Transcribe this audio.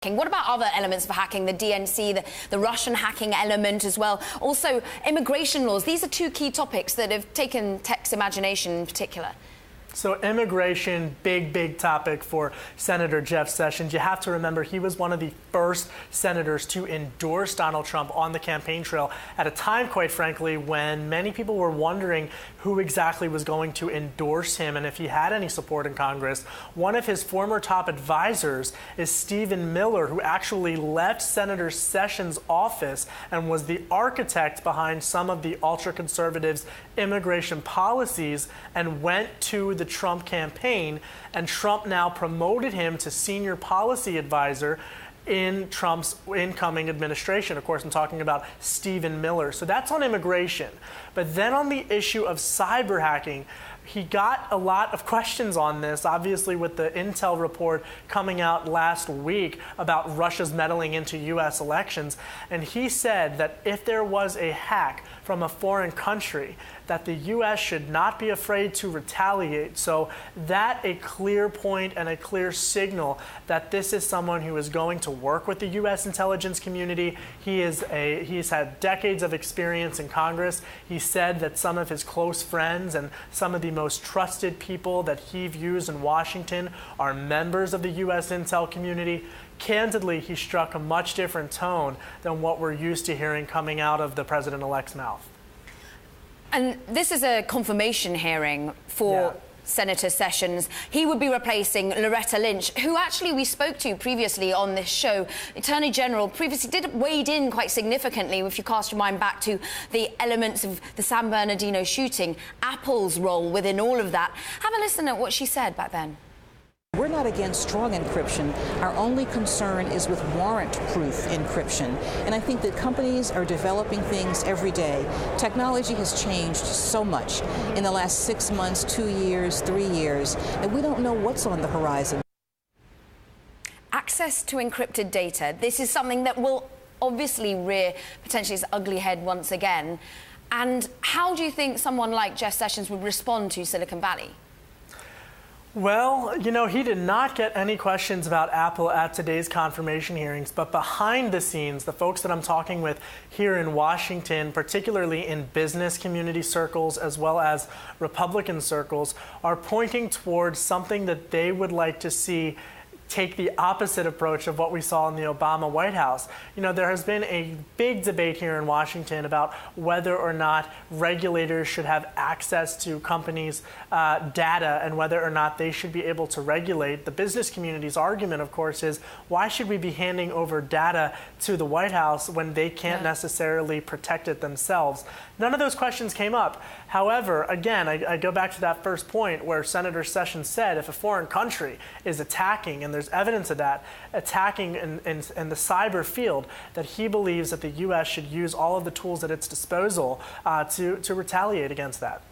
hacking. What about other elements of hacking, the DNC, the Russian hacking element as well? Also, immigration laws. These are two key topics that have taken tech's imagination in particular. So immigration, big topic for Senator Jeff Sessions. You have to remember he was one of the first senators to endorse Donald Trump on the campaign trail at a time, quite frankly, when many people were wondering who exactly was going to endorse him and if he had any support in Congress. One of his former top advisors is Stephen Miller, who actually left Senator Sessions' office and was the architect behind some of the ultra-conservatives' immigration policies and went to the Trump campaign, and Trump now promoted him to senior policy advisor in Trump's incoming administration. Of course, I'm talking about Stephen Miller. So that's on immigration. But then on the issue of cyber hacking, he got a lot of questions on this, obviously with the Intel report coming out last week about Russia's meddling into U.S. elections. And he said that if there was a hack from a foreign country, that the U.S. should not be afraid to retaliate. So that a clear point and a clear signal that this is someone who is going to work with the U.S. intelligence community. He's had decades of experience in Congress. He said that some of his close friends and some of the most trusted people that he views in Washington are members of the U.S. intel community. Candidly, he struck a much different tone than what we're used to hearing coming out of the president-elect's mouth. And this is a confirmation hearing for Senator Sessions. He would be replacing Loretta Lynch, who actually we spoke to previously on this show. Attorney General previously did wade in quite significantly, if you cast your mind back to the elements of the San Bernardino shooting, Apple's role within all of that. Have a listen at what she said back then. We're not against strong encryption. Our only concern is with warrant-proof encryption. And I think that companies are developing things every day. Technology has changed so much in the last 6 months, 2 years, 3 years, and we don't know what's on the horizon. Access to encrypted data. This is something that will obviously rear potentially its ugly head once again. And how do you think someone like Jeff Sessions would respond to Silicon Valley? Well, you know, he did not get any questions about Apple at today's confirmation hearings, but behind the scenes, the folks that I'm talking with here in Washington, particularly in business community circles as well as Republican circles, are pointing towards something that they would like to see take the opposite approach of what we saw in the Obama White House. You know, there has been a big debate here in Washington about whether or not regulators should have access to companies' data and whether or not they should be able to regulate. The business community's argument, of course, is why should we be handing over data to the White House when they can't necessarily protect it themselves? None of those questions came up. However, again, I go back to that first point where Senator Sessions said if a foreign country is attacking, and there's evidence of that, attacking in the cyber field, that he believes that the U.S. should use all of the tools at its disposal to retaliate against that.